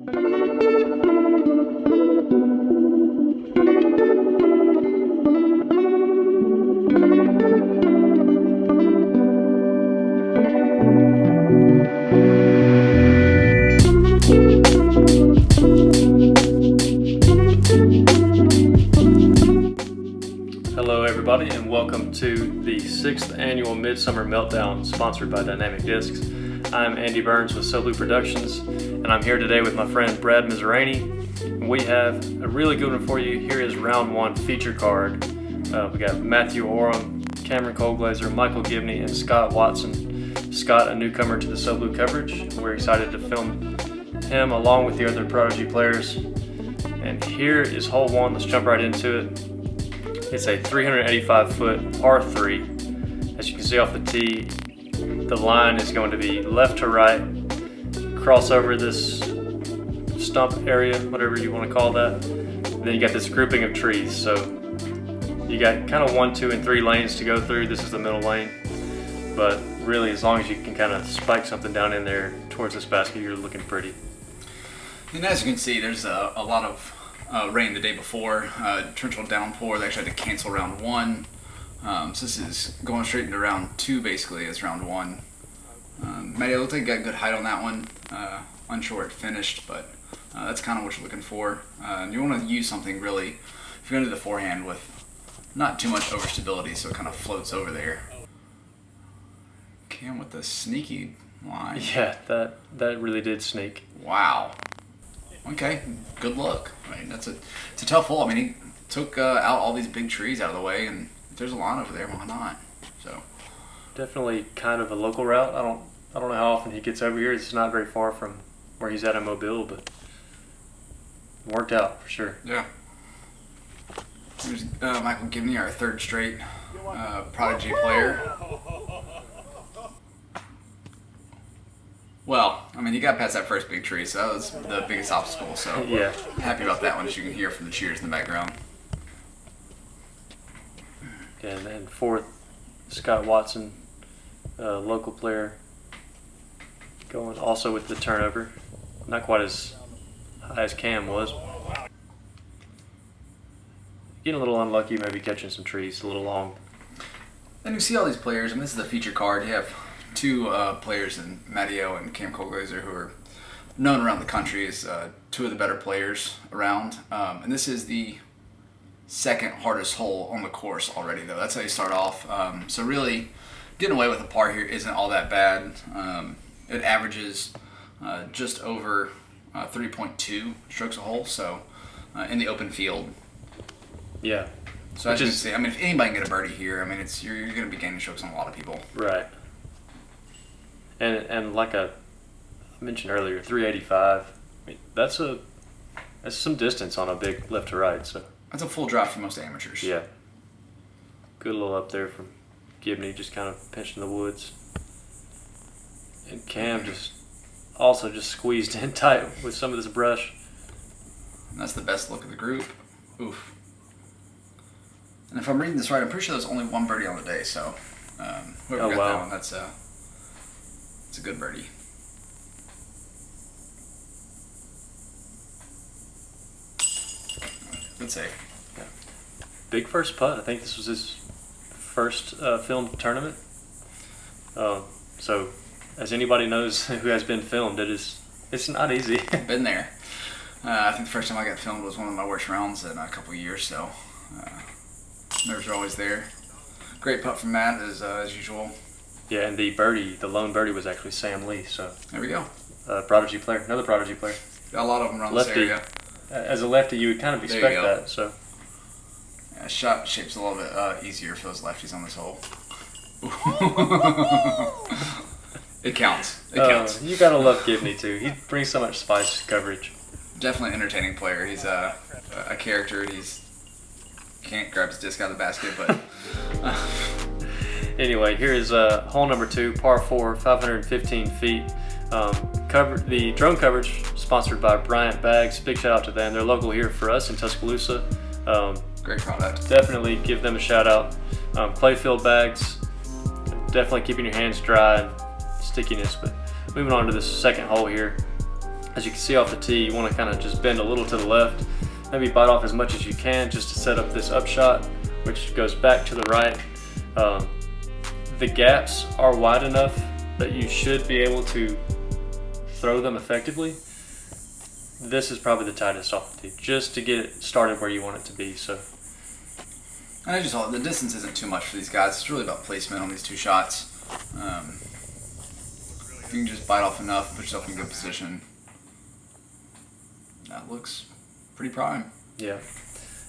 Hello everybody and welcome to the 6th annual Midsummer Meltdown sponsored by Dynamic Discs. I'm Andy Burns with Soblue Productions and I'm here today with my friend Brad Mizraini. We have a really good one for you. Here is round 1 feature card. We got Matthew Orum, Cameron Colglazier, Michael Gibney, and Scott Watson. Scott, a newcomer to the Soblue coverage. We're excited to film him along with the other Prodigy players. And here is hole 1. Let's jump right into it. It's a 385-foot par 3. As you can see off the tee, the line is going to be left to right, cross over this stump area, whatever you want to call that. And then you got this grouping of trees. So you got kind of 1, 2, and 3 lanes to go through. This is the middle lane. But really, as long as you can kind of spike something down in there towards this basket, you're looking pretty. And as you can see, there's a lot of rain the day before, torrential downpour. They actually had to cancel round 1. So this is going straight into round 2 basically as round 1. Matty, it looked like you got good height on that one. Unsure where it finished, but that's kind of what you're looking for. You want to use something really, if you're going to do the forehand with not too much overstability so it kind of floats over there. Cam with the sneaky line. Yeah, that really did sneak. Wow. Okay, good look. I mean, it's a tough hole. I mean, he took out all these big trees out of the way, and if there's a line over there, why not? So definitely kind of a local route. I don't know how often he gets over here. It's not very far from where he's at in Mobile, but worked out for sure. Yeah. Here's Michael Gibney, our 3rd straight Prodigy player. Well, I mean, he got past that first big tree, so that was the biggest obstacle. So yeah, happy about that one, as you can hear from the cheers in the background. And then 4th, Scott Watson, local player, going also with the turnover. Not quite as high as Cam was. Getting a little unlucky, maybe catching some trees a little long. And you see all these players. I mean, this is the feature card. You have 2 players in Matteo and Cam Colglazier who are known around the country as 2 of the better players around. And this is the 2nd hardest hole on the course already, though. That's how you start off. So really, getting away with a par here isn't all that bad. It averages just over 3.2 strokes a hole, so in the open field. Yeah. So as you can see, I mean, if anybody can get a birdie here, I mean, you're going to be gaining strokes on a lot of people. Right. And like I mentioned earlier, 385. I mean, that's some distance on a big left to right. So that's a full drive for most amateurs. yeah. Good little up there from Gibney, just kind of pinching the woods. And Cam just squeezed in tight with some of this brush. And that's the best look of the group. Oof. And if I'm reading this right, I'm pretty sure there's only 1 birdie on the day. So whoever got that one, that's it's a good birdie. Good save. Yeah. Big first putt. I think this was his first filmed tournament. So, as anybody knows who has been filmed, it's not easy. Been there. I think the first time I got filmed was one of my worst rounds in a couple of years. So, nerves are always there. Great putt from Matt as usual. Yeah, and the lone birdie was actually Sam Lee. So there we go. Prodigy player, another Prodigy player. Got a lot of them around lefty. this area. As a lefty, you would kind of expect that. So yeah, shot shape's a little bit easier for those lefties on this hole. It counts. It counts. You gotta love Gibney too. He brings so much spice to coverage. Definitely an entertaining player. He's a character. Can't grab his disc out of the basket, but. Anyway, here is hole number 2, par 4, 515 feet. The drone coverage sponsored by Bryant Bags. Big shout out to them. They're local here for us in Tuscaloosa. Great product. Definitely give them a shout out. Clay-filled bags. Definitely keeping your hands dry and stickiness. But moving on to this 2nd hole here. As you can see off the tee, you want to kind of just bend a little to the left, maybe bite off as much as you can just to set up this upshot, which goes back to the right. The gaps are wide enough that you should be able to throw them effectively. This is probably the tightest off the tee, just to get it started where you want it to be. So, and I just thought the distance isn't too much for these guys. It's really about placement on these two shots. If you can just bite off enough, put yourself in a good position, that looks pretty prime. Yeah,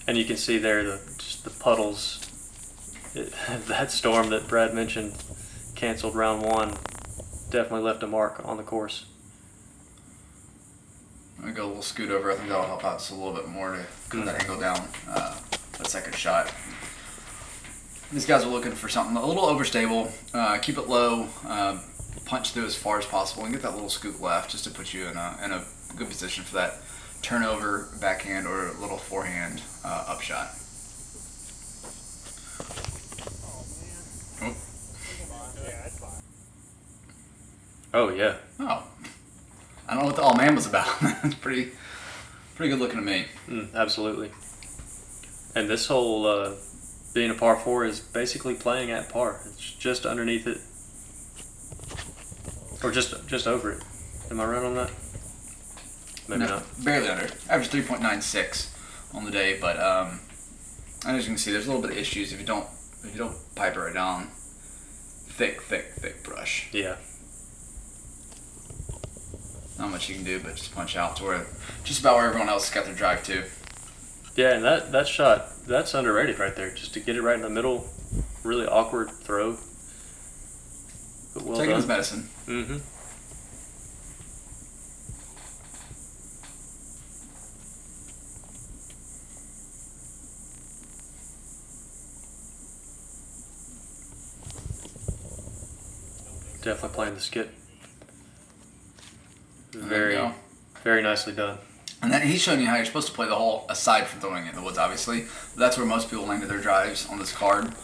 and you can see there just the puddles. That storm that Brad mentioned canceled round one. Definitely left a mark on the course. I'm going to go a little scoot over. I think that'll help out just a little bit more to cut that angle down. That second shot. These guys are looking for something a little overstable. Keep it low. Punch through as far as possible and get that little scoot left just to put you in a good position for that turnover backhand or a little forehand upshot. Oh yeah. Oh. I don't know what the all man was about. It's pretty good looking to me. Absolutely. And this whole being a par 4 is basically playing at par. It's just underneath it, or just over it. Am I right on that? Maybe no, not. Barely under. Average 3.96 on the day, but as you can see, there's a little bit of issues if you don't pipe it right down. Thick brush. Yeah. Not much you can do, but just punch out to where just about where everyone else got their drive to. Yeah, and that shot, that's underrated right there. Just to get it right in the middle, really awkward throw. But well Taking done. his medicine. Mm-hmm. Definitely playing the skip. Very nicely done. And then he's showing you how you're supposed to play the hole aside from throwing it in the woods, obviously. But that's where most people landed their drives on this card.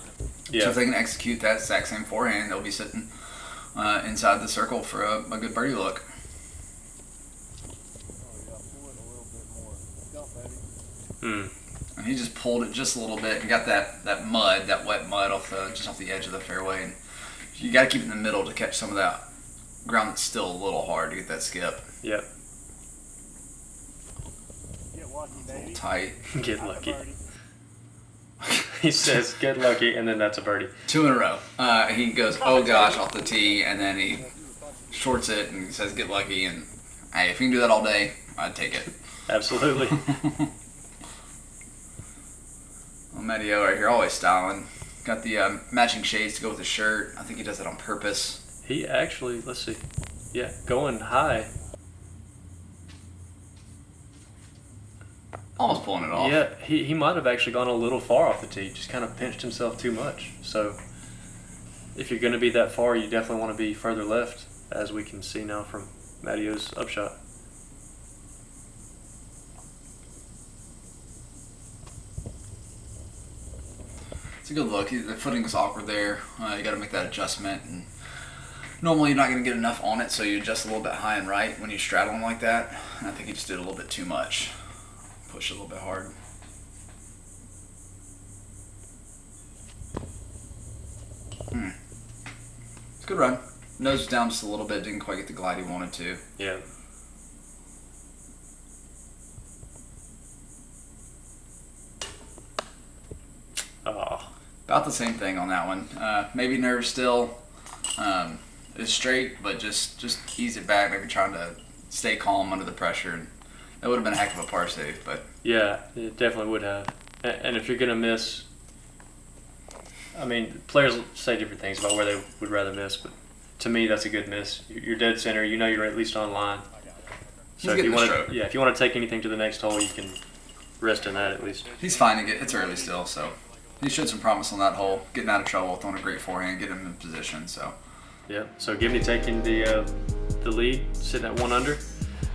Yeah. So if they can execute that exact same forehand, they'll be sitting inside the circle for a good birdie look. And he just pulled it just a little bit and got that wet mud just off the edge of the fairway. And you got to keep it in the middle to catch some of that ground that's still a little hard to get that skip. Yep. Tight. Get lucky. He says, get lucky, and then that's a birdie. 2 in a row. He goes, oh gosh, off the tee, and then he shorts it and says, get lucky. And hey, if you can do that all day, I'd take it. Absolutely. Well, Medio right here, always styling. Got the matching shades to go with the shirt. I think he does that on purpose. He actually, let's see. Yeah, going high. Almost pulling it off. Yeah, he might have actually gone a little far off the tee, just kind of pinched himself too much. So if you're going to be that far, you definitely want to be further left, as we can see now from Madio's upshot. It's a good look. The footing is awkward there. You got to make that adjustment. And normally you're not going to get enough on it, so you adjust a little bit high and right when you straddle them like that. And I think he just did a little bit too much. Push it a little bit hard. It's a good run. Nose was down just a little bit. Didn't quite get the glide he wanted to. Yeah. Oh. About the same thing on that one. Maybe nerves still. It's straight, but just ease it back. Maybe trying to stay calm under the pressure. And that would have been a heck of a par save, but Yeah, it definitely would have. And if you're going to miss, I mean, players say different things about where they would rather miss, but to me, that's a good miss. You're dead center. You know you're at least on line. So if you want to take anything to the next hole, you can rest in that at least. he's finding it. It's early still, so he showed some promise on that hole. Getting out of trouble, throwing a great forehand, getting him in position. So Yeah. So Gibney taking the lead, sitting at 1 under.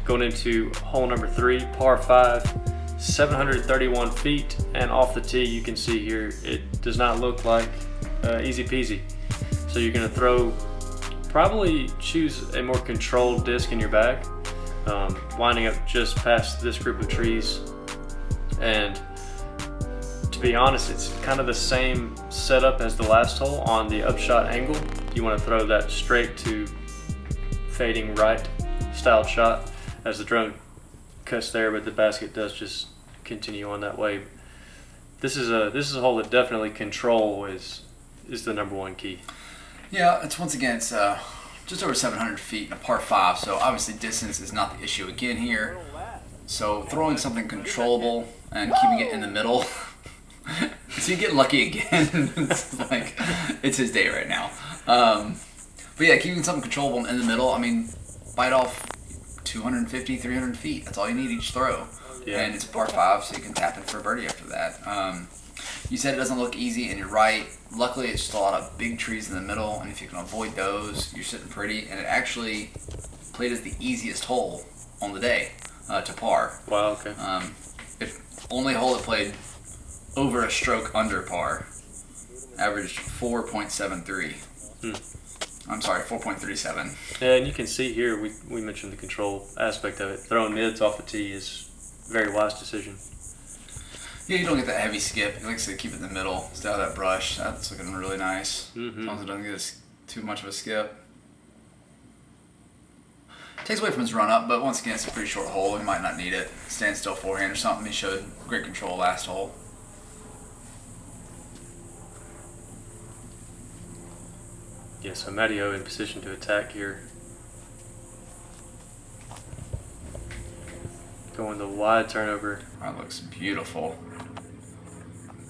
Going into hole number 3, par 5, 731 feet, and off the tee you can see here it does not look like easy peasy. So you're going to probably choose a more controlled disc in your bag. winding up just past this group of trees. And to be honest, it's kind of the same setup as the last hole on the upshot angle. You want to throw that straight to fading right styled shot as the drone cuts there, but the basket does just continue on that way. This is a hole that definitely control is the number one key. Yeah, it's once again it's just over 700 feet in a par 5, so obviously distance is not the issue again here. So throwing something controllable and keeping it in the middle. So you get lucky again. It's like it's his day right now. But yeah, keeping something controllable in the middle. I mean, bite off 250, 300 feet. That's all you need each throw. Yeah. And it's a par 5, so you can tap in for a birdie after that. You said it doesn't look easy, and you're right. Luckily, it's just a lot of big trees in the middle, and if you can avoid those, you're sitting pretty. And it actually played as the easiest hole on the day to par. Wow, okay. Only hole that played over a stroke under par. Averaged 4.73. I'm sorry, 4.37. Yeah, and you can see here, we mentioned the control aspect of it. Throwing mids off the tee is a very wise decision. Yeah, you don't get that heavy skip. You like to keep it in the middle. Stay out of that brush. That's looking really nice. Mm-hmm. As long as it doesn't get too much of a skip. Takes away from his run up, but once again, it's a pretty short hole. He might not need it. Stand still forehand or something. He showed great control last hole. Yeah, so Matteo in position to attack here. Going the wide turnover. That looks beautiful.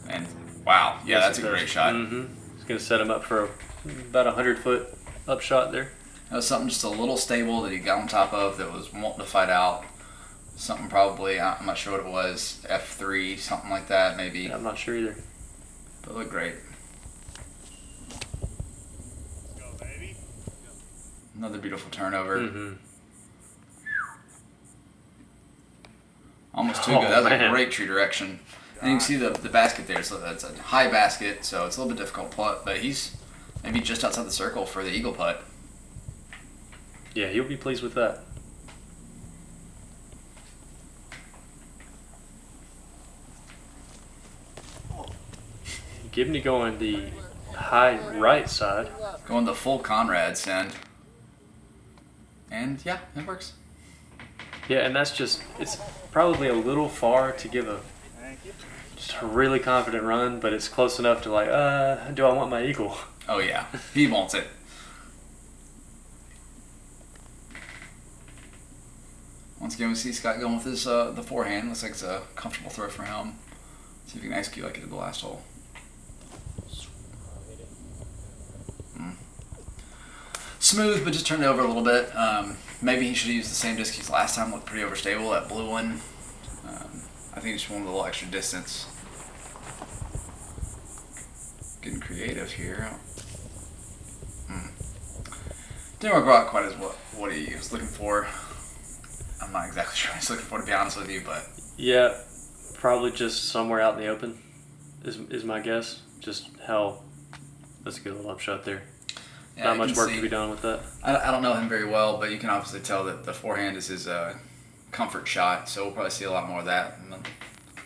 And wow, yeah, that's a great shot. Mm-hmm. It's going to set him up for about a 100-foot upshot there. That was something just a little stable that he got on top of that was wanting to fight out. Something probably, I'm not sure what it was, F3, something like that maybe. Yeah, I'm not sure either. But it looked great. Another beautiful turnover. Mm-hmm. Almost too good. That was man. a great tree direction. And you can see the basket there. So that's a high basket, so it's a little bit difficult putt, but he's maybe just outside the circle for the eagle putt. Yeah, he'll be pleased with that. Gibney going the high right side. Going the full Conrad send. And yeah, it works. Yeah, and that's just, it's probably a little far to give just a really confident run, but it's close enough to like, do I want my eagle? Oh yeah, he wants it. Once again, we see Scott going with his the forehand. Looks like it's a comfortable throw for him. See if he can execute like he did the last hole. Smooth, but just turned it over a little bit. Maybe he should have used the same disc he used last time. Looked pretty overstable, that blue one. I think he just wanted a little extra distance. Getting creative here. Didn't work out quite as what he was looking for. I'm not exactly sure what he's looking for, to be honest with you, but... Yeah, probably just somewhere out in the open is my guess. Just how... That's a good little upshot there. Yeah, not much work to be done with that. I don't know him very well, but you can obviously tell that the forehand is his comfort shot, so we'll probably see a lot more of that.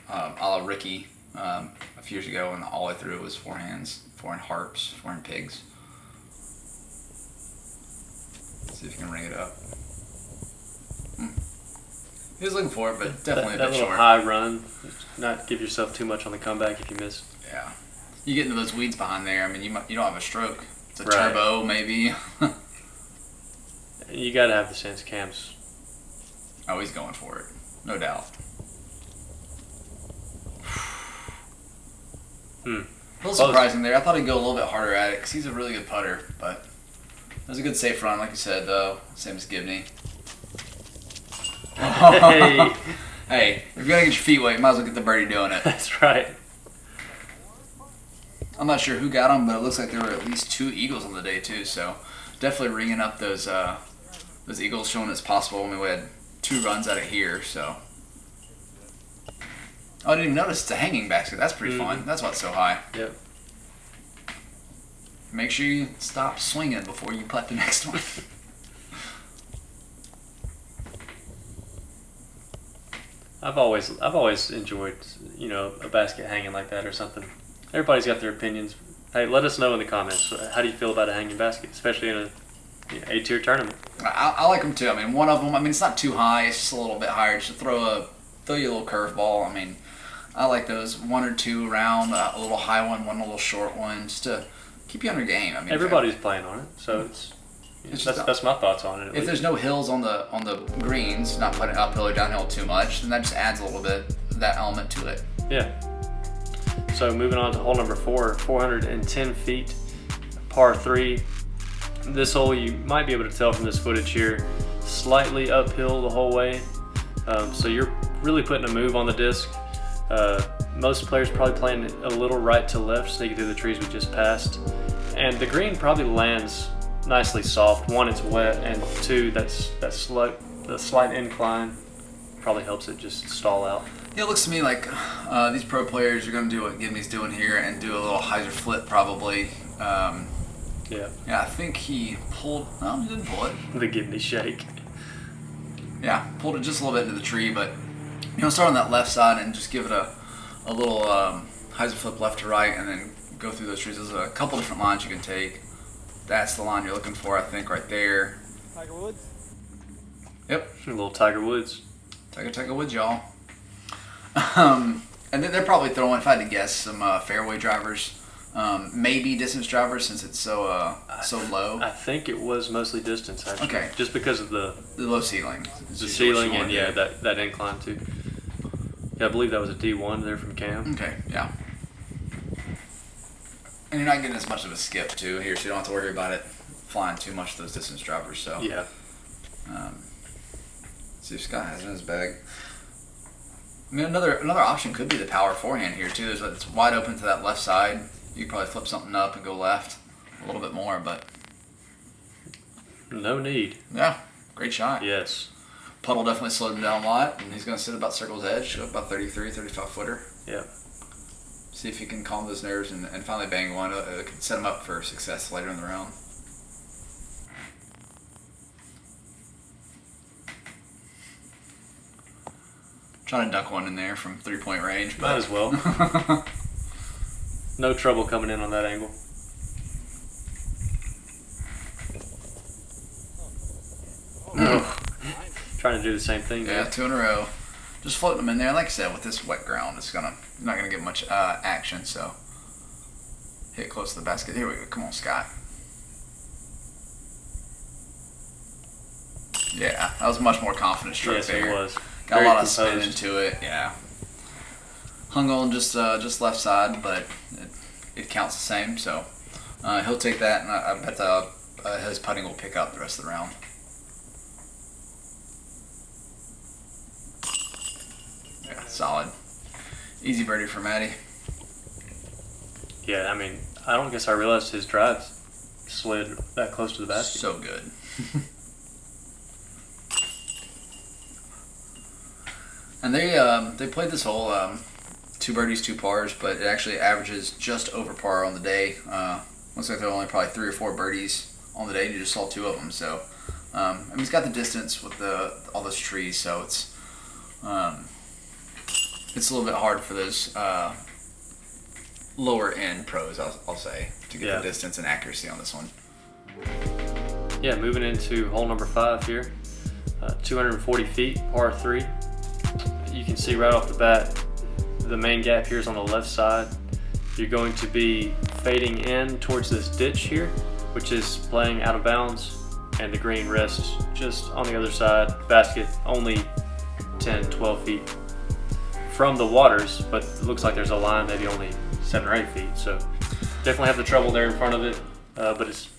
A la Ricky a few years ago, and all I threw was forehands, forehand harps, forehand pigs. See if you can ring it up. He was looking for it, but definitely that a bit little short. high run, not give yourself too much on the comeback if you miss. Yeah, you get into those weeds behind there. I mean, you don't have a stroke. It's a Right. turbo, maybe. You got to have the sense cams. Oh, he's going for it, no doubt. A little surprising there. I thought he'd go a little bit harder at it because he's a really good putter, but it was a good safe run, like you said, though. Same as Gibney. Hey, Hey, if you're going to get your feet wet, you might as well get the birdie doing it. that's right. I'm not sure who got them, but it looks like there were at least 2 eagles on the day, too, so definitely ringing up those eagles, showing it's possible. I mean, we had 2 runs out of here, so... Oh, I didn't even notice it's a hanging basket. That's pretty fun. That's why it's so high. Yep. Make sure you stop swinging before you putt the next one. I've always enjoyed, a basket hanging like that or something. Everybody's got their opinions. Hey, let us know in the comments. How do you feel about a hanging basket, especially in a A-tier tournament? I like them too. I mean, one of them. I mean, it's not too high. It's just a little bit higher. Just to throw you a little curveball. I mean, I like those one or two around, a little high one a little short one, just to keep you on your game. I mean, everybody's playing on it, so that's my thoughts on it. If there's no hills on the greens, not putting uphill or downhill too much, then that just adds a little bit of that element to it. Yeah. So moving on to hole number 4, 410 feet, par 3. This hole, you might be able to tell from this footage here, slightly uphill the whole way. So you're really putting a move on the disc. Most players probably playing a little right to left, sneaking through the trees we just passed. And the green probably lands nicely soft. 1, it's wet, and 2, the slight incline probably helps it just stall out. Yeah, it looks to me like these pro players are going to do what Gibney's doing here and do a little hyzer flip probably. Yeah, I think he pulled. No, he didn't pull it. The Gibney shake. Yeah, pulled it just a little bit into the tree, but start on that left side and just give it a little hyzer flip left to right, and then go through those trees. There's a couple different lines you can take. That's the line you're looking for, I think, right there. Tiger Woods. Yep. A little Tiger Woods. Tiger Woods, y'all. And then they're probably throwing, if I had to guess, some fairway drivers. Maybe distance drivers since it's so low. I think it was mostly distance, actually. Okay. Just because of the low ceiling. The ceiling and that incline too. Yeah, I believe that was a D1 there from Cam. Okay, yeah. And you're not getting as much of a skip too here, so you don't have to worry about it flying too much to those distance drivers. So yeah. See if Scott has it in his bag. I mean, another option could be the power forehand here too. It's wide open to that left side. You could probably flip something up and go left a little bit more, but no need. Yeah, great shot. Yes. Puddle definitely slowed him down a lot, and he's going to sit about circle's edge, about 33, 35 footer. Yeah. See if he can calm those nerves and finally bang one. It could set him up for success later in the round. Trying to dunk one in there from 3-point range. But might as well. No trouble coming in on that angle. Trying to do the same thing. Yeah, 2 in a row. Just floating them in there. Like I said, with this wet ground, you're not gonna get much action. So hit close to the basket. Here we go. Come on, Scott. Yeah, that was a much more confident stroke there. Yes, it was. Got Very a lot of composed. spin into it. Yeah. Hung on just left side, but it counts the same. So he'll take that, and I bet his putting will pick up the rest of the round. Yeah, solid. Easy birdie for Matty. Yeah, I mean, I don't guess I realized his drive slid that close to the basket. So good. And they played this hole 2 birdies, 2 pars, but it actually averages just over par on the day. Looks like there were only probably 3 or 4 birdies on the day, and you just saw 2 of them. So, I mean, it's got the distance with all those trees, so it's a little bit hard for those lower end pros, I'll say, to get the distance and accuracy on this one. Yeah, moving into hole number 5 here, 240 feet, par 3. You can see right off the bat, the main gap here is on the left side. You're going to be fading in towards this ditch here, which is playing out of bounds, and the green rests just on the other side. Basket only 10, 12 feet from the waters, but it looks like there's a line maybe only 7 or 8 feet. So definitely have the trouble there in front of it, but it's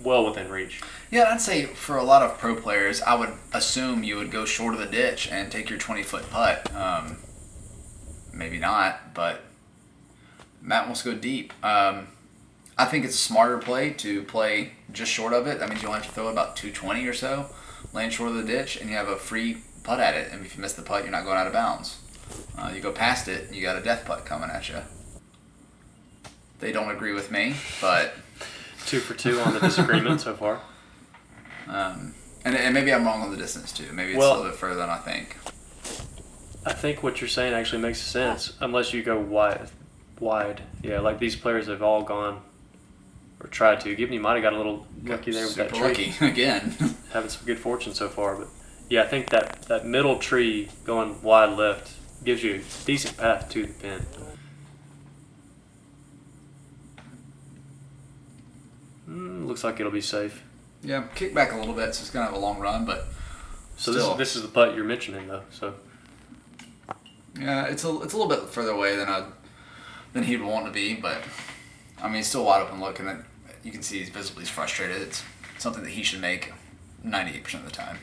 well within reach. Yeah, I'd say for a lot of pro players, I would assume you would go short of the ditch and take your 20-foot putt. Maybe not, but Matt wants to go deep. I think it's a smarter play to play just short of it. That means you only have to throw about 220 or so, land short of the ditch, and you have a free putt at it. And if you miss the putt, you're not going out of bounds. You go past it, and you got a death putt coming at you. They don't agree with me, but 2 for 2 on the disagreement so far. And maybe I'm wrong on the distance too. Maybe it's a little bit further than I think. I think what you're saying actually makes sense, unless you go wide. Wide. Yeah, like these players have all gone or tried to. Gibney might have got a little lucky there with that Super tree. lucky again. Having some good fortune so far, but yeah, I think that middle tree going wide left gives you a decent path to the pin. Looks like it'll be safe. Yeah, kick back a little bit, so it's gonna have a long run, but So still. this is the putt you're mentioning though. So Yeah, it's a little bit further away than he'd want to be, but I mean, he's still wide open look, and then you can see he's visibly frustrated. It's something that he should make 98% of the time.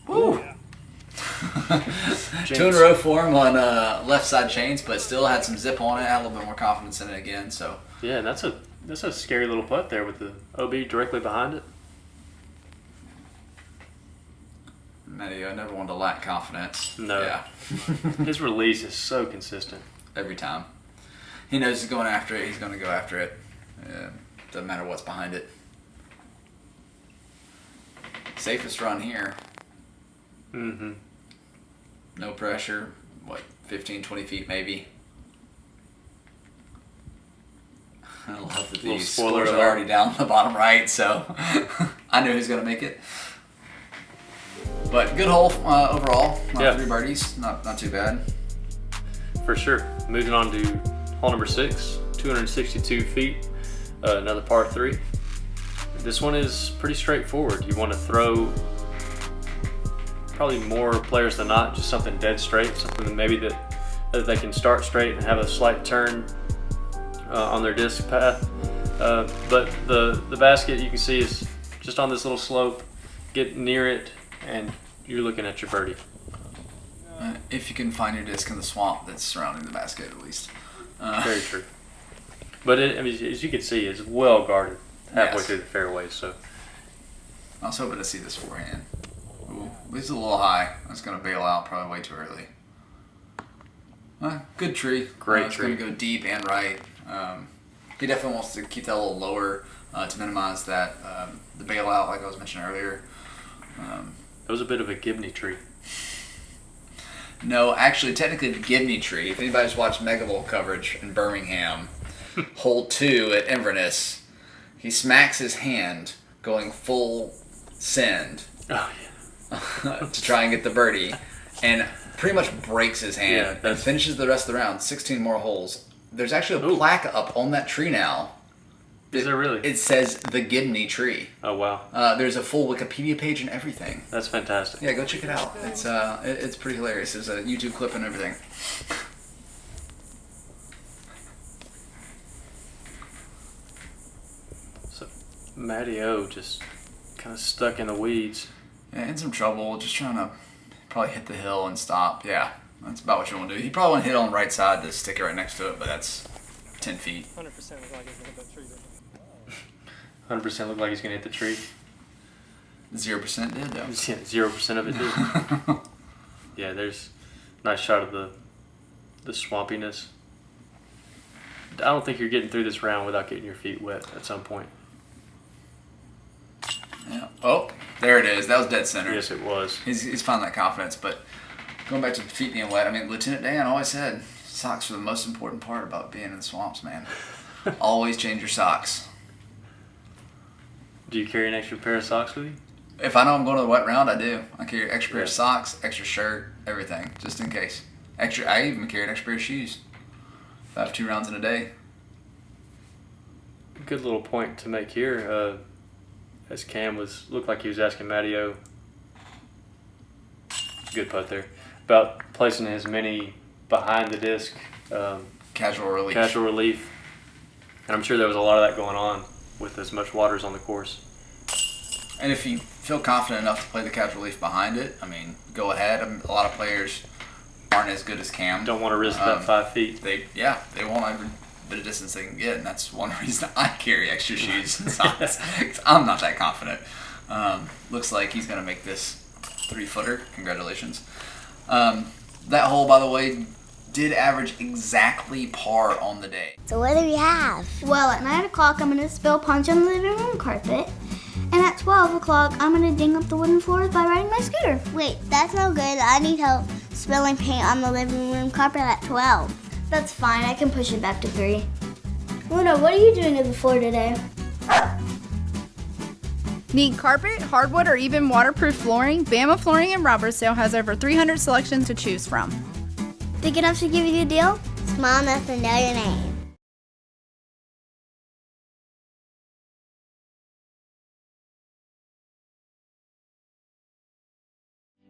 Woo! Two in a row for him on left side chains, but still had some zip on it. Had a little bit more confidence in it again. So yeah, and that's a scary little putt there with the OB directly behind it. Matty, I never wanted to lack confidence. No. Yeah. His release is so consistent. Every time. He knows he's going after it. He's going to go after it. Doesn't matter what's behind it. Safest run here. Mm-hmm. No pressure. 15, 20 feet maybe. I love that Little these spoiler scores are alert. already down the bottom right, so I knew he was going to make it. But good hole overall. Yeah. 3 birdies. Not too bad. For sure. Moving on to hole number 6, 262 feet, another par 3. This one is pretty straightforward. You want to throw probably more players than not, just something dead straight, something that maybe that they can start straight and have a slight turn on their disc path. But the basket you can see is just on this little slope. Get near it and you're looking at your birdie. If you can find your disc in the swamp that's surrounding the basket, at least. Very true. But I mean, as you can see, it's well guarded halfway Yes. through the fairway. So I was hoping to see this forehand. Ooh, this is a little high. That's going to bail out probably way too early. Good tree. Great It's tree. going to go deep and right. He definitely wants to keep that a little lower to minimize that the bailout, like I was mentioning earlier. it was a bit of a Gibney tree. No, actually, technically the Gibney tree. If anybody's watched Megavolt coverage in Birmingham, hole 2 at Inverness, he smacks his hand going full send Oh to try and get the birdie, and pretty much breaks his hand Yeah, and that's- finishes the rest of the round. 16 more holes. There's actually a Ooh. plaque up on that tree now. Is there really? It says the Gibney tree. Oh wow, There's a full Wikipedia page and everything. that's fantastic. Yeah, go check it out. It's pretty hilarious. There's a YouTube clip and everything. So Matty O just kind of stuck in the weeds. Yeah, in some trouble. Just trying to probably hit the hill and stop. Yeah, that's about what you want to do. He probably want to hit on the right side to stick it right next to it, but that's 10 feet. 100% look like it's gonna hit that tree. 100% looked like he's gonna hit the tree. 0% did though. Yeah, 0% of it did. Yeah, there's a nice shot of the swampiness. I don't think you're getting through this round without getting your feet wet at some point. Yeah. Oh, there it is. That was dead center. Yes, it was. He's found that confidence, but going back to the feet being wet, I mean, Lieutenant Dan always said socks are the most important part about being in the swamps, man. Always change your socks. Do you carry an extra pair of socks with you? If I know I'm going to the wet round, I do. I carry an extra pair of Yeah. socks, extra shirt, everything, just in case. I even carry an extra pair of shoes. If I have 2 rounds in a day. Good little point to make here. As Cam looked like he was asking Matteo, good putt there, about placing his mini behind the disc, Casual relief. casual relief. And I'm sure there was a lot of that going on with as much water as on the course. And if you feel confident enough to play the casual relief behind it, I mean, go ahead. I mean, a lot of players aren't as good as Cam. Don't want to risk that 5 feet. They want every bit of distance they can get, and that's one reason I carry extra shoes and socks. 'Cause I'm not that confident. Looks like he's going to make this 3-footer. Congratulations. That hole, by the way, did average exactly par on the day. So what do we have? Well, at 9 o'clock, I'm going to spill punch on the living room carpet. And at 12 o'clock, I'm going to ding up the wooden floors by riding my scooter. Wait, that's no good. I need help spilling paint on the living room carpet at 12. That's fine. I can push it back to 3. Luna, what are you doing to the floor today? Need carpet, hardwood, or even waterproof flooring? Bama Flooring in Robertsdale has over 300 selections to choose from. Big enough to give you a deal? Small enough to know your name.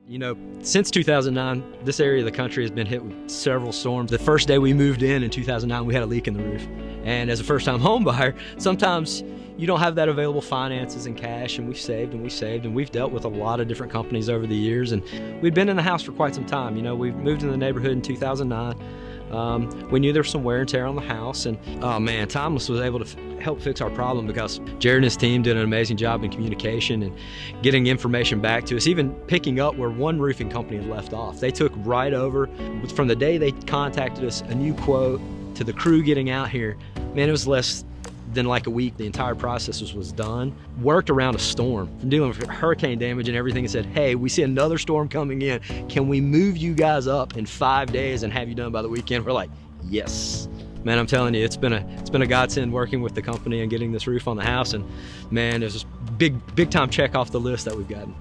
You know, since 2009, this area of the country has been hit with several storms. The first day we moved in 2009, we had a leak in the roof. And as a first-time home buyer, sometimes you don't have that available finances and cash, and we've saved and we've saved, and we've dealt with a lot of different companies over the years, and we'd been in the house for quite some time. You know, we moved in the neighborhood in 2009. We knew there was some wear and tear on the house, and oh man, Timeless was able to help fix our problem because Jared and his team did an amazing job in communication and getting information back to us, even picking up where one roofing company had left off. They took right over from the day they contacted us, a new quote, to the crew getting out here. Man, it was less than like a week. The entire process was done. Worked around a storm, dealing with hurricane damage and everything, and said, hey, we see another storm coming in. Can we move you guys up in 5 days and have you done by the weekend? We're like, yes. Man, I'm telling you, it's been a godsend working with the company and getting this roof on the house, and man, there's this big time check off the list that we've gotten.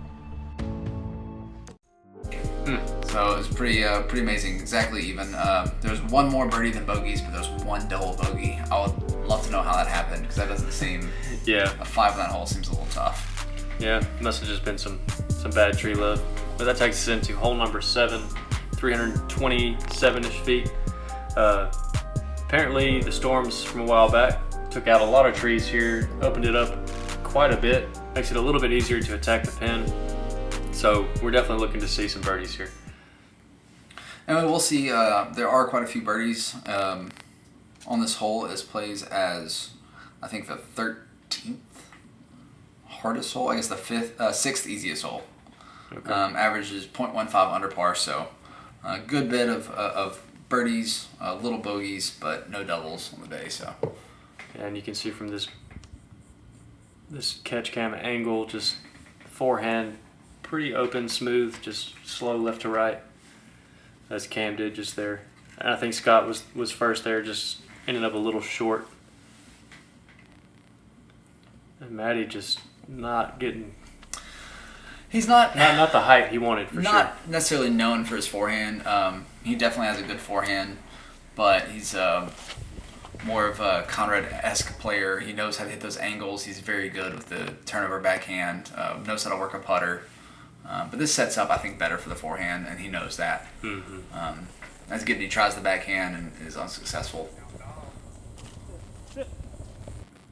So it was pretty amazing, exactly even. There's one more birdie than bogeys, but there's one double bogey. I would love to know how that happened, because that doesn't seem, Yeah. a 5 on that hole seems a little tough. Yeah, must have just been some bad tree love. But that takes us into hole number 7, 327-ish feet. Apparently the storms from a while back took out a lot of trees here, opened it up quite a bit, makes it a little bit easier to attack the pin. So we're definitely looking to see some birdies here. And we'll see, there are quite a few birdies on this hole. This plays as, I think, the 13th hardest hole. I guess the 6th easiest hole. Okay. Average is 0.15 under par, so a good bit of birdies, little bogeys, but no doubles on the day. So, And you can see from this catch cam angle, just forehand, pretty open, smooth, just slow left to right, as Cam did just there. And I think Scott was first there, just ended up a little short. And Matty just not getting. he's not Not the height he wanted, for sure. not necessarily known for his forehand. He definitely has a good forehand, but he's more of a Conrad-esque player. He knows how to hit those angles. He's very good with the turnover backhand, knows how to work a putter. But this sets up, I think, better for the forehand, and he knows that. Mm-hmm. As Gibney tries the backhand and is unsuccessful.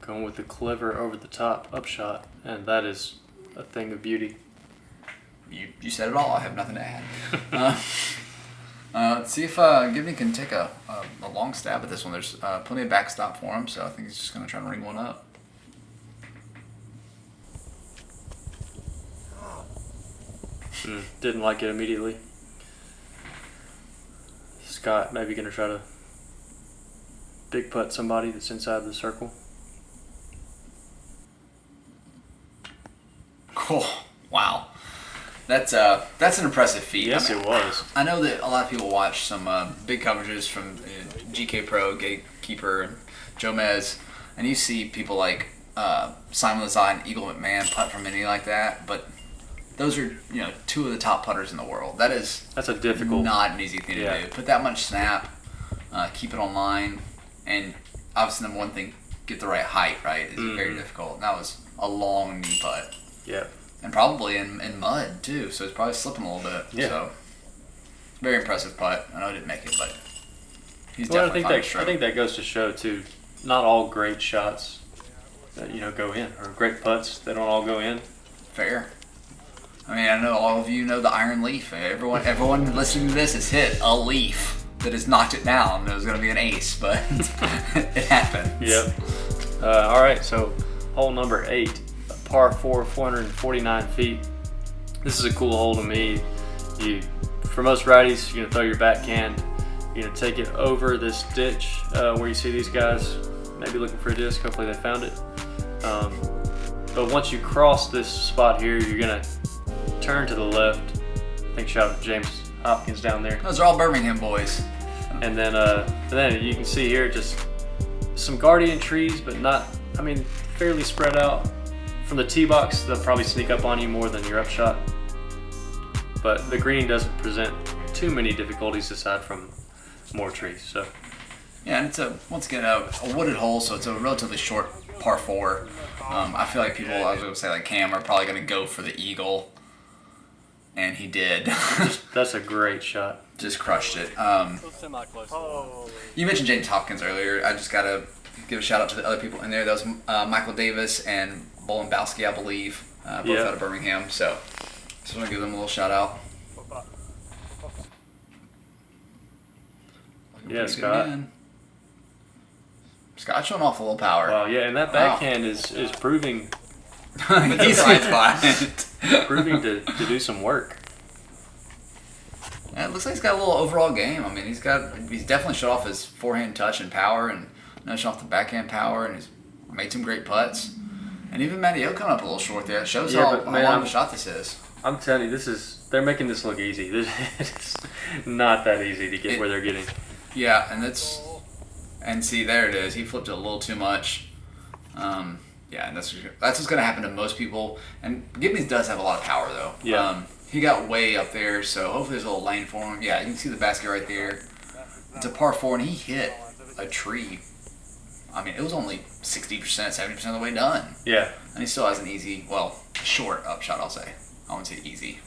Going with the clever over-the-top upshot, and that is a thing of beauty. You said it all. I have nothing to add. Let's see if Gibney can take a long stab at this one. There's plenty of backstop for him, so I think he's just going to try and ring one up. Didn't like it immediately. Scott maybe going to try to big putt somebody that's inside the circle. Cool. Wow. That's an impressive feat. Yes, it was. I know that a lot of people watch some big coverages from GK Pro, Gatekeeper, and Jomez, and you see people like Simon Lazai and Eagle McMahon putt from anything like that, but those are, two of the top putters in the world. That's a difficult. Not an easy thing to do. Put that much snap, keep it on line, and obviously number one thing, get the right height, right? Is very difficult. And that was a long knee putt. Yeah. And probably in mud too, so it's probably slipping a little bit. Yeah. So very impressive putt. I know he didn't make it, but he's Well, definitely finding a stroke. I think that goes to show too, not all great shots that go in, or great putts, they don't all go in. Fair. I mean, I know all of you know the iron leaf. Everyone listening to this has hit a leaf that has knocked it down. It was going to be an ace, but it happened. Yep. All right, so hole number 8, par 4, 449 feet. This is a cool hole to me. For most righties, you're going to throw your backhand, You're gonna take it over this ditch where you see these guys maybe looking for a disc. Hopefully they found it. But once you cross this spot here, you're gonna turn to the left. I think shout out to James Hopkins down there. Those are all Birmingham boys. And then you can see here just some guardian trees, but not, I mean, fairly spread out. From the tee box, they'll probably sneak up on you more than your upshot. But the green doesn't present too many difficulties aside from more trees. So yeah, and it's once again a wooded hole, so it's a relatively short par 4. I feel like people, I was going to say like Cam, are probably going to go for the eagle, and he did. That's a great shot. Just crushed it. You mentioned James Hopkins earlier. I just got to give a shout out to the other people in there. That was Michael Davis and Bolenbowski, I believe, both out of Birmingham. So just want to give them a little shout out. Yeah, Scott. Scott showing off a little power. Wow, yeah, and that backhand is proving He's right by it. proving to do some work. Yeah, it looks like he's got a little overall game. I mean, he's definitely showed off his forehand touch and power, and showed off the backhand power, and he's made some great putts. And even Matty O coming up a little short there. It shows how long of a shot this is. I'm telling you, they're making this look easy. It's not that easy to get where they're getting. Yeah, and see, there it is. He flipped it a little too much. Yeah, and that's what's going to happen to most people. And Gibney does have a lot of power, though. Yeah. He got way up there, so hopefully there's a little lane for him. Yeah, you can see the basket right there. It's a par 4, and he hit a tree. I mean, it was only 60%, 70% of the way done. Yeah. And he still has an easy, short upshot, I'll say. I wouldn't say easy.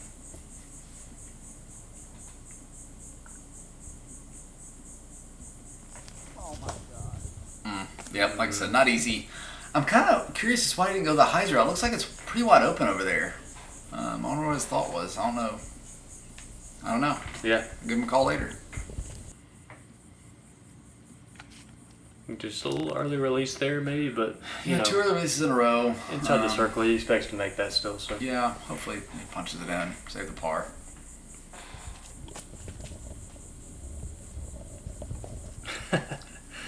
Yep, like I said, not easy. I'm kind of curious as to why he didn't go the hyzer route. It looks like it's pretty wide open over there. I wonder what his thought was. I don't know. Yeah. Give him a call later. Just a little early release there, maybe, but Yeah, 2 early releases in a row. inside the circle, he expects to make that still. So Yeah, hopefully he punches it in, save the par.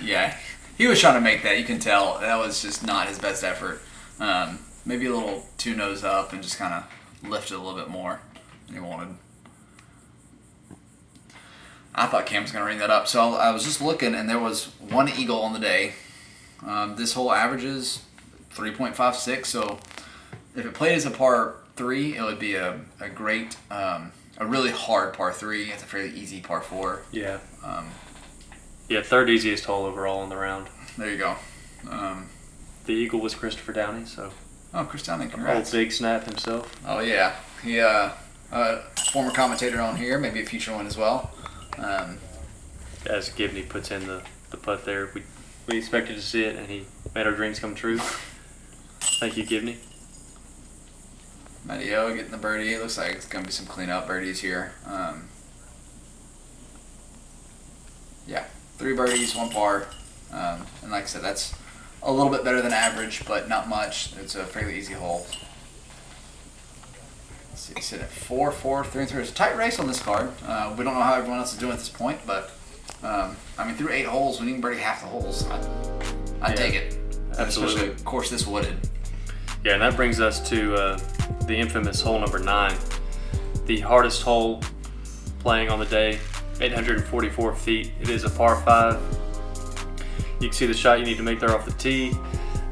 Yeah, he was trying to make that. You can tell that was just not his best effort. Maybe a little too nose up and just kind of lift it a little bit more than he wanted. I thought Cam was going to ring that up. So I was just looking, and there was 1 eagle on the day. This hole averages 3.56. So if it played as a par 3, it would be a great, a really hard par 3. It's a fairly easy par 4. yeah. Yeah, 3rd easiest hole overall on the round. There you go. The eagle was Christopher Downey, so Oh, Chris Downey, old congrats. Big Snap himself. Oh, yeah. He, former commentator on here, maybe a future one as well. As Gibney puts in the putt there, we expected to see it, and he made our dreams come true. Thank you, Gibney. Matty O getting the birdie. It looks like it's going to be some clean-up birdies here. Yeah, 3 birdies, 1 par. And like I said, that's a little bit better than average, but not much. It's a fairly easy hole. Let's see, sit at 4, 4, 3, and 3. It's a tight race on this card. We don't know how everyone else is doing at this point, but I mean, through 8 holes, we didn't birdie half the holes. I'd take it. Absolutely. Especially, of course, this wooded. Yeah, and that brings us to the infamous hole number 9, the hardest hole playing on the day, 844 feet. It is a par 5. You can see the shot you need to make there off the tee.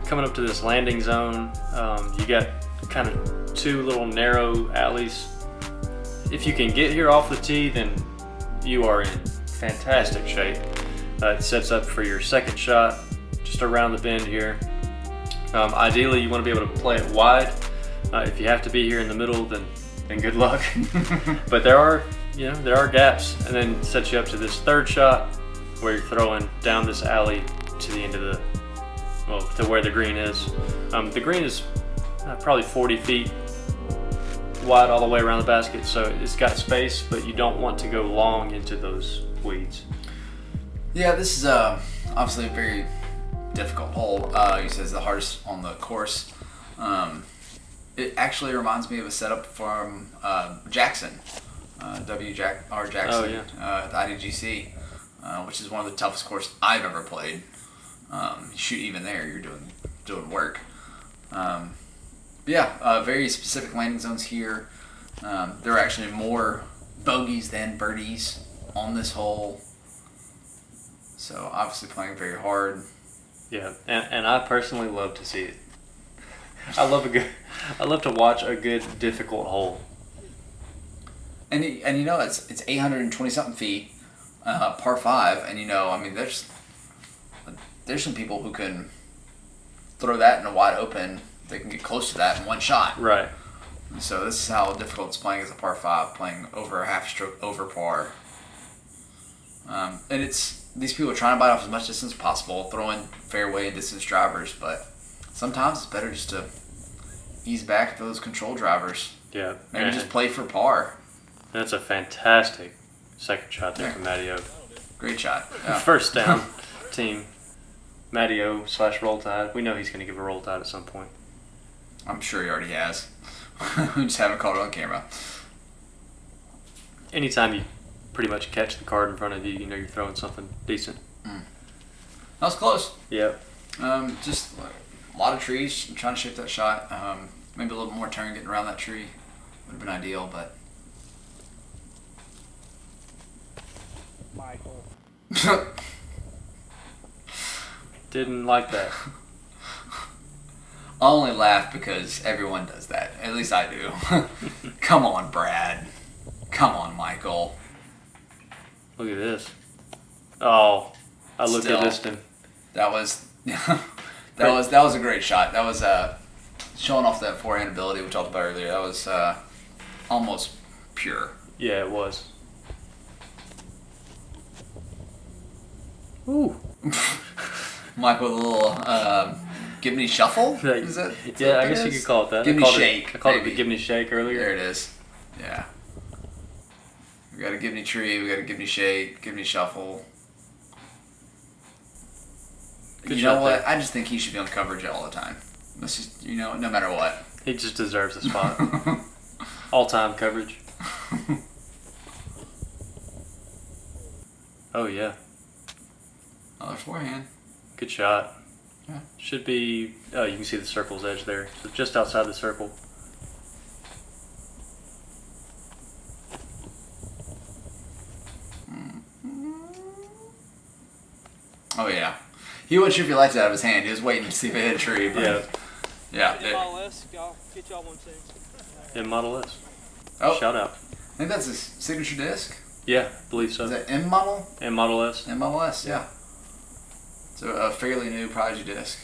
Coming up to this landing zone, you got kind of 2 little narrow alleys. If you can get here off the tee, then you are in fantastic shape. It sets up for your 2nd shot, just around the bend here. Ideally, you want to be able to play it wide. If you have to be here in the middle, then good luck. But there are gaps, and then sets you up to this 3rd shot where you're throwing down this alley to the end of to where the green is. The green is probably 40 feet wide all the way around the basket, so it's got space, but you don't want to go long into those weeds. Yeah, this is obviously a very difficult hole. He says the hardest on the course. It actually reminds me of a setup from Jackson, R. Jackson, Oh, yeah. at the IDGC. which is one of the toughest courses I've ever played. Shoot, even there, you're doing work. Very specific landing zones here. There are actually more bogeys than birdies on this hole. So obviously playing very hard. Yeah, and I personally love to see it. I love to watch a good difficult hole. And it's 820 something feet, par 5, and there's some people who can throw that in a wide open. They can get close to that in one shot. Right. So this is how difficult it's playing as a par 5, playing over a half stroke over par. And these people are trying to bite off as much distance as possible, throwing fairway and distance drivers, but sometimes it's better just to ease back those control drivers. Yeah. Maybe just play for par. That's a fantastic second shot there from Matteo. Great shot. Yeah. First down team, Matteo / Roll Tide. We know he's going to give a Roll Tide at some point. I'm sure he already has. We just haven't caught it on camera. Anytime you pretty much catch the card in front of you, you know you're throwing something decent. That was close. Yep. Just a lot of trees. I'm trying to shape that shot. Maybe a little more turn getting around that tree would have been ideal, but. Michael. Didn't like that. I only laugh because everyone does that. At least I do. Come on, Brad. Come on, Michael. Look at this. Oh, I looked Still. at this one. That was that was a great shot. That was showing off that forehand ability we talked about earlier. That was almost pure. Yeah, it was. Ooh. Michael with a little Gibney shuffle? Is that, yeah, I guess you could call it that. Gibney shake. I called it maybe. the Gibney shake earlier. There it is. Yeah. We got a Gibney tree, we got a Gibney shake, Gibney shuffle. Good You know shot what? there. I just think he should be on coverage all the time. Let's just, no matter what. He just deserves a spot. All-time coverage. Oh, yeah. Another forehand. Good shot. Yeah. Should be, oh, you can see the circle's edge there. So just outside the circle. Oh, yeah. He wasn't sure if he liked it out of his hand. He was waiting to see if it hit a tree. But Yeah. Yeah. Model S, get y'all one too. In Model S. Oh, Shout out. I think that's his signature disc. Yeah, believe so. Is that M model? In Model S. M Model S, yeah. So a fairly new Prodigy disc.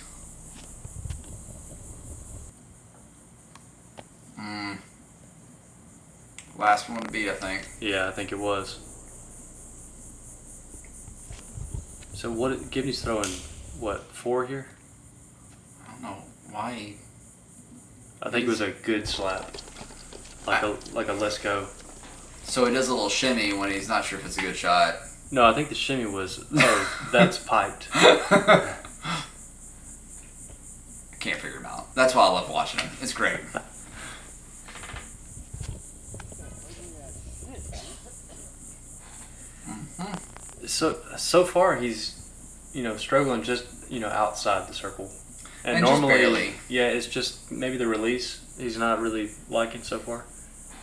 Last one to beat, I think. Yeah, I think it was. So what? Gibney's throwing what, 4 here? I don't know why. I think it was a good slap, like a let's go. So he does a little shimmy when he's not sure if it's a good shot. No, I think the shimmy was. Oh, that's piped. I can't figure him out. That's why I love watching him. It's great. So far he's, struggling just outside the circle, And just normally, barely. yeah, it's just maybe the release he's not really liking so far.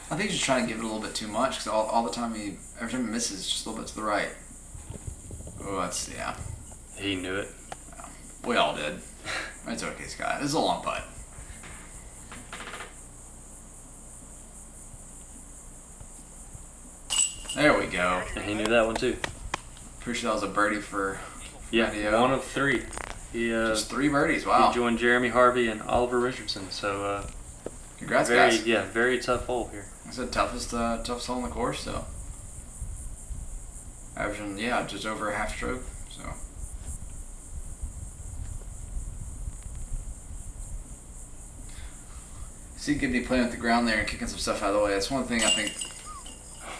I think he's just trying to give it a little bit too much because all the time every time he misses, it's just a little bit to the right. Oh, that's, yeah. He knew it. We all did. It's okay, Scott. This is a long putt. There we go. And he knew that one too. Pretty sure that was a birdie for Yeah, Matteo. 1 of 3. He Just 3 birdies. Wow. he joined Jeremy Harvey and Oliver Richardson. So Congrats, guys. very tough hole here. It's the toughest hole in the course, so. Averaging, just over a half stroke, so. See Gibney playing with the ground there and kicking some stuff out of the way. That's one thing I think.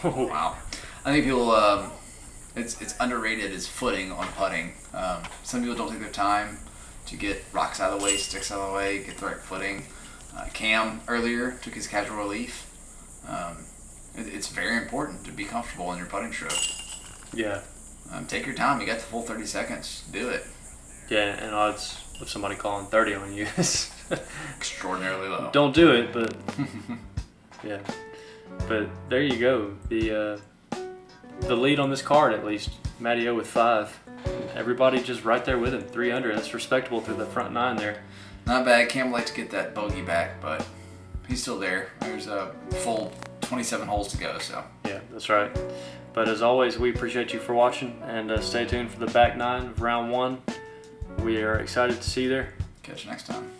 Wow. I think people, it's underrated is footing on putting. Some people don't take their time to get rocks out of the way, sticks out of the way, get the right footing. Cam earlier took his casual relief. It's very important to be comfortable in your putting stroke. Yeah, Take your time. You got the full 30 seconds. Do it. Yeah, and odds of somebody calling 30 on you is Extraordinarily low. don't do it, but yeah. But there you go. The lead on this card, at least, Matty O with 5. Everybody just right there with him, 300. That's respectable through the front 9 there. Not bad. Can't wait to get that bogey back, but he's still there. There's a full 27 holes to go, so. Yeah, that's right. But as always, we appreciate you for watching, and stay tuned for the back 9 of round 1. We are excited to see you there. Catch you next time.